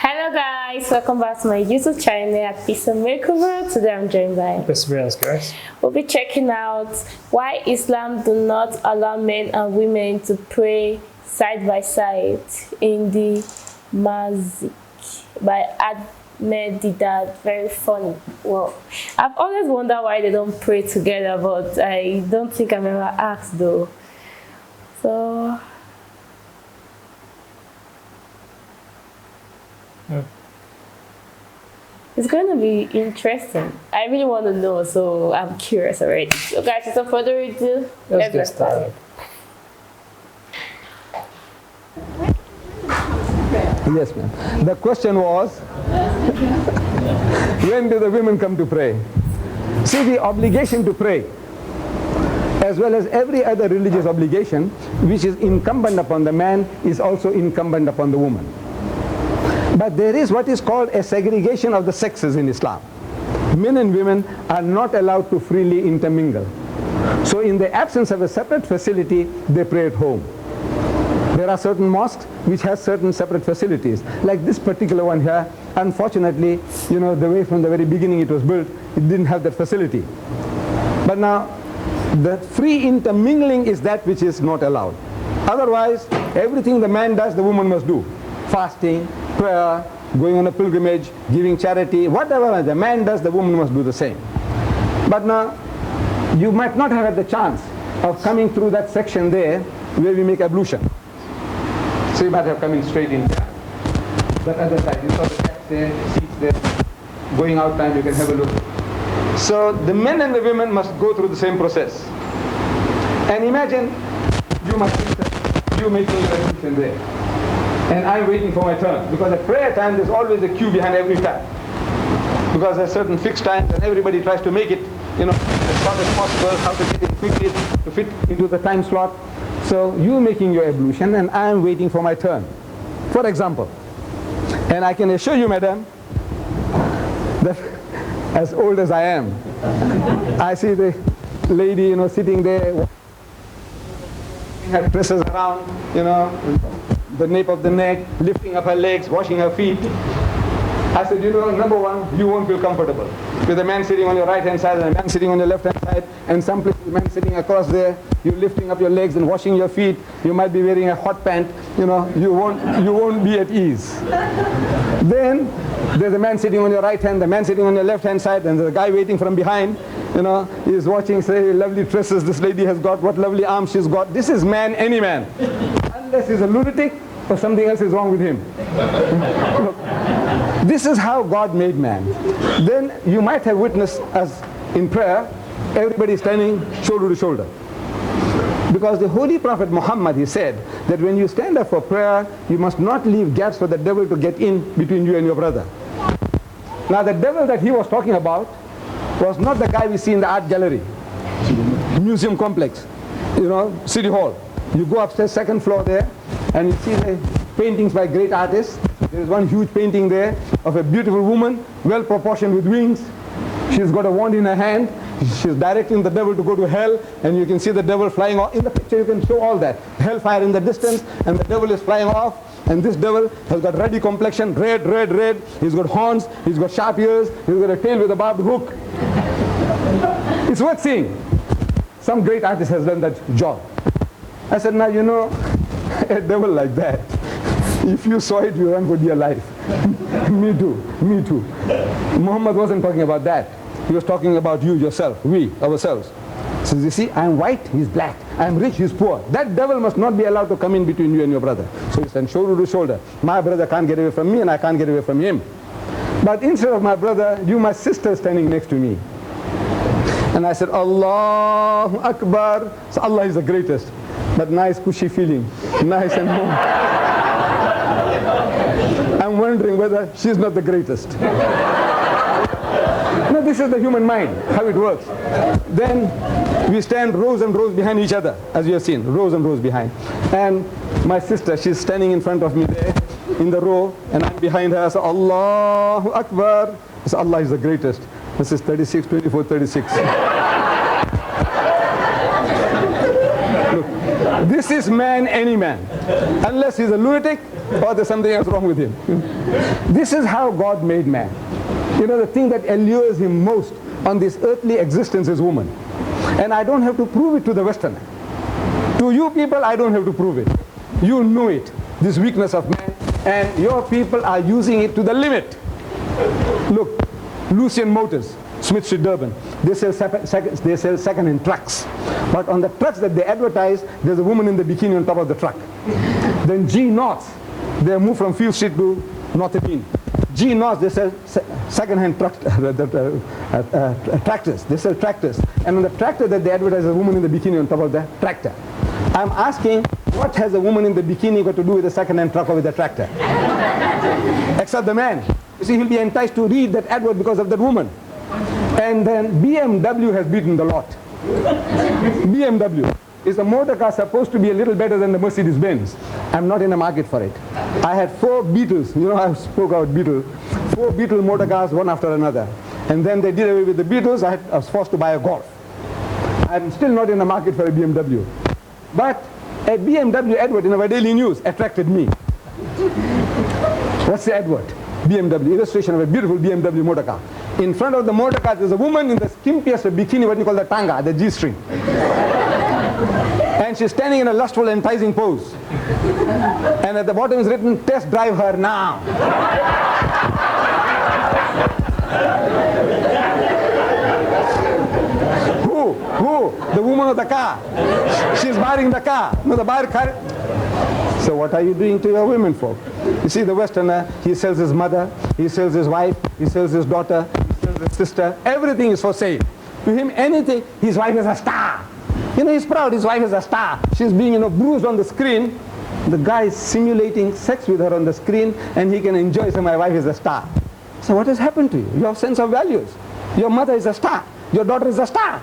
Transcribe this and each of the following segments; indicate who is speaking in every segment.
Speaker 1: Hello guys, welcome back to my YouTube channel at Peace and Makeover. Today I'm joined by
Speaker 2: Perseverance, guys.
Speaker 1: We'll be checking out why Islam do not allow men and women to pray side by side in the Masjid by AHMED DEEDAT. Very funny. Well, I've always wondered why they don't pray together, but I don't think I've ever asked though. So it's going to be interesting. I really want to know, so I'm curious already. So guys, without further ado, let's get started.
Speaker 3: Yes, ma'am. The question was, when do the women come to pray? See, the obligation to pray, as well as every other religious obligation, which is incumbent upon the man, is also incumbent upon the woman. But there is what is called a segregation of the sexes in Islam. Men and women are not allowed to freely intermingle. So in the absence of a separate facility, they pray at home. There are certain mosques which have certain separate facilities. Like this particular one here, unfortunately, the way from the very beginning it was built, it didn't have that facility. But now, the free intermingling is that which is not allowed. Otherwise, everything the man does, the woman must do. Fasting, prayer, going on a pilgrimage, giving charity, whatever the man does, the woman must do the same. But now, you might not have had the chance of coming through that section there where we make ablution. So you might have come in straight in there. That other side, you saw the taps there, seats there, going out time, you can have a look. So the men and the women must go through the same process. And imagine you making your ablution there. And I'm waiting for my turn, because at prayer time there's always a queue behind every tap, because there's certain fixed times and everybody tries to make it as short as possible, how to get in quickly to fit into the time slot. So you making your ablution and I'm waiting for my turn, for example. And I can assure you, madam, that as old as I am, I see the lady sitting there, her dresses around, the nape of the neck, lifting up her legs, washing her feet. I said, number one, you won't feel comfortable with a man sitting on your right hand side and a man sitting on your left hand side, and some places a man sitting across there, you're lifting up your legs and washing your feet, you might be wearing a hot pant, you won't be at ease. Then there's a man sitting on your right hand, the man sitting on your left hand side, and there's a guy waiting from behind, he's watching, say, lovely tresses this lady has got, what lovely arms she's got. This is man, any man. Unless he's a lunatic or something else is wrong with him. Look, this is how God made man. Then you might have witnessed as in prayer, everybody standing shoulder to shoulder. Because the Holy Prophet Muhammad, he said that when you stand up for prayer, you must not leave gaps for the devil to get in between you and your brother. Now the devil that he was talking about was not the guy we see in the art gallery, museum complex, City Hall. You go upstairs, second floor there, and you see the paintings by great artists. There is one huge painting there of a beautiful woman, well proportioned with wings. She's got a wand in her hand. She's directing the devil to go to hell, and you can see the devil flying off. In the picture you can show all that. Hellfire in the distance, and the devil is flying off. And this devil has got ruddy complexion, red, red, red. He's got horns, he's got sharp ears, he's got a tail with a barbed hook. It's worth seeing. Some great artist has done that job. I said, now a devil like that, if you saw it, you run for dear life. Me too. Muhammad wasn't talking about that. He was talking about you, yourself, we, ourselves. So you see, I'm white, he's black. I'm rich, he's poor. That devil must not be allowed to come in between you and your brother. So you stand shoulder to shoulder. My brother can't get away from me and I can't get away from him. But instead of my brother, my sister standing next to me. And I said, Allahu Akbar. So Allah is the greatest. But nice cushy feeling, nice and warm. I'm wondering whether she's not the greatest. No, this is the human mind, how it works. Then we stand rows and rows behind each other, as you have seen, rows and rows behind. And my sister, she's standing in front of me there in the row, and I'm behind her. So Allahu Akbar. So Allah is the greatest. This is 36, 24, 36. Look, This is man, any man. Unless he's a lunatic or there's something else wrong with him. This is how God made man. You know, the thing that allures him most on this earthly existence is woman. And I don't have to prove it to the Westerner. To you people, I don't have to prove it. You know it, this weakness of man, and your people are using it to the limit. Look, Lucian Motors, Smith Street, Durban, they sell second-hand trucks. But on the trucks that they advertise, there's a woman in the bikini on top of the truck. Then G North, they moved from Field Street to North 18. G North, they sell second-hand tractors. They sell tractors. And on the tractor that they advertise, a woman in the bikini on top of the tractor. I'm asking, what has a woman in the bikini got to do with a second-hand truck or with a tractor? Except the man. You see, he'll be enticed to read that advert because of that woman. And then BMW has beaten the lot. BMW is a motor car supposed to be a little better than the Mercedes-Benz. I'm not in the market for it. I had 4 Beetles. You know, I spoke about Beetle. 4 Beetle motor cars, one after another. And then they did away with the Beetles. I was forced to buy a Golf. I'm still not in the market for a BMW. But a BMW advert in our daily news attracted me. What's the advert? BMW, illustration of a beautiful BMW motor car. In front of the motor car, there's a woman in the skimpiest of bikini, what you call the tanga, the G-string. And she's standing in a lustful, enticing pose. And at the bottom is written, test drive her now. Who? The woman of the car. She's buying the car. No, the buyer car. So what are you doing to your women folk? You see, the Westerner, he sells his mother, he sells his wife, he sells his daughter, he sells his sister. Everything is for sale. To him, anything, his wife is a star. You know, he's proud, his wife is a star. She's being, bruised on the screen. The guy is simulating sex with her on the screen, and he can enjoy, so my wife is a star. So what has happened to you? Your sense of values. Your mother is a star. Your daughter is a star.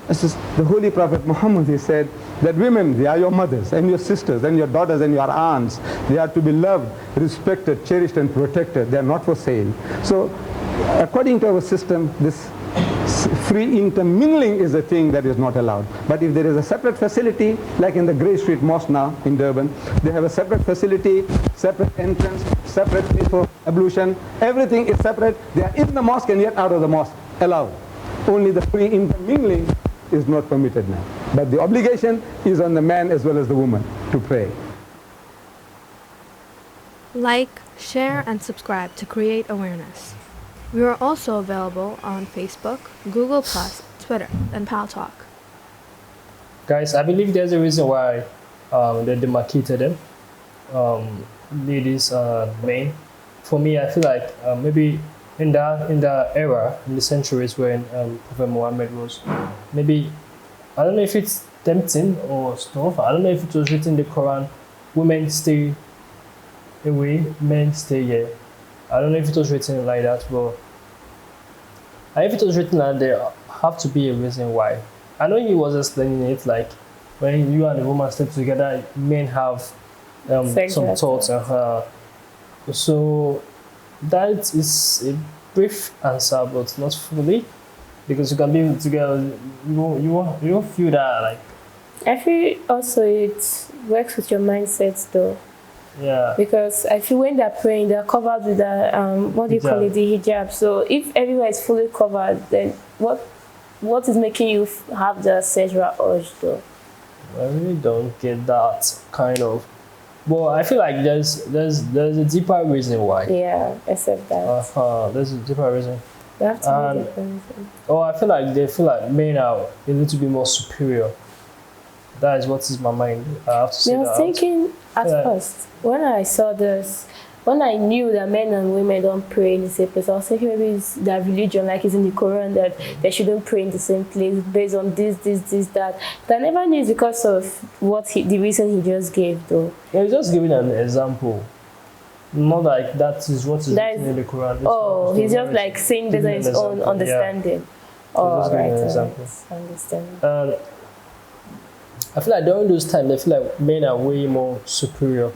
Speaker 3: This is the Holy Prophet Muhammad, he said, that women, they are your mothers and your sisters and your daughters and your aunts. They are to be loved, respected, cherished and protected. They are not for sale. So according to our system, this free intermingling is a thing that is not allowed. But if there is a separate facility, like in the Grey Street Mosque now in Durban, they have a separate facility, separate entrance, separate place for ablution. Everything is separate. They are in the mosque and yet out of the mosque, allowed. Only the free intermingling is not permitted now. But the obligation is on the man as well as the woman to pray.
Speaker 2: Like, share, and subscribe to create awareness. We are also available on Facebook, Google+, Twitter, and Paltalk.
Speaker 4: Guys, I believe there's a reason why they demarcated them. Ladies men. For me, I feel like maybe in the era, in the centuries when Prophet Muhammad was, maybe, I don't know if it's tempting or stuff, I don't know if it was written in the Quran, women stay away, men stay here. I don't know if it was written like that, but if it was written like that, there have to be a reason why. I know he was explaining it like, when you and the woman stay together, men have some thoughts on her. So that is a brief answer, but not fully, because you can be together. You won't feel that like.
Speaker 1: I feel also it works with your mindset though.
Speaker 4: Yeah.
Speaker 1: Because I feel when they're praying, they're covered with the what do you call it, the hijab. So if everywhere is fully covered, then what is making you have the sexual urge though?
Speaker 4: I really don't get that kind of. Well, I feel like there's a deeper reason why.
Speaker 1: Yeah, except that.
Speaker 4: There's a deeper reason.
Speaker 1: They have to be a different reason.
Speaker 4: Oh, I feel like they feel like men are a little bit more superior. That is what is my mind. I have to say that.
Speaker 1: I was thinking at first, when I saw this, when I knew that men and women don't pray in the same place, I was thinking maybe it's their religion, like it's in the Quran, that they shouldn't pray in the same place based on this, that. But I never knew it's because of the reason he just gave, though.
Speaker 4: Yeah, he's just giving an example. Not like that is what is written in the Quran.
Speaker 1: He's just like saying based on his own understanding.
Speaker 4: Yeah.
Speaker 1: Oh,
Speaker 4: right.
Speaker 1: I understand.
Speaker 4: I feel like during those times, I feel like men are way more superior.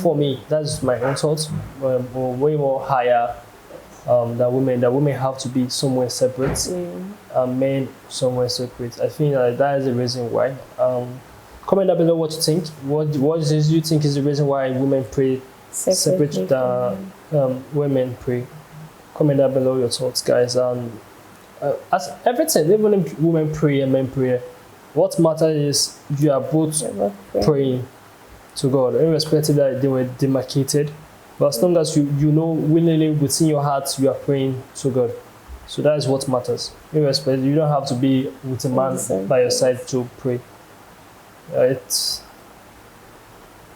Speaker 4: For me, that's my own thoughts. Way more higher than women. That women have to be somewhere separate. Men somewhere separate. I think that is the reason why. Comment down below what you think. What do you think is the reason why women pray separate the women pray? Comment down below your thoughts, guys. As everything, even if women pray and men pray, what matters is you are both praying to God, irrespective that they were demarcated. But as long as you know willingly within your heart you are praying to God. So that is what matters. Irrespective, you don't have to be with a man by your side to pray. That's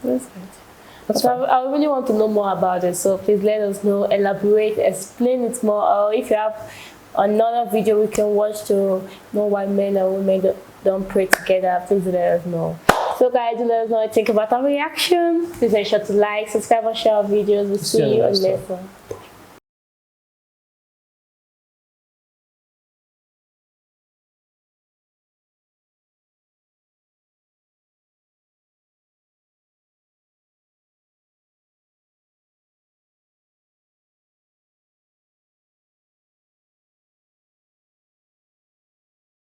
Speaker 1: good. I really want to know more about it, so please let us know, elaborate, explain it more, or if you have another video we can watch to know why men and women don't pray together, please let us know. So guys, do let us know what you think about our reaction. Please make sure to like, subscribe, and share our videos. We'll see you on the next one.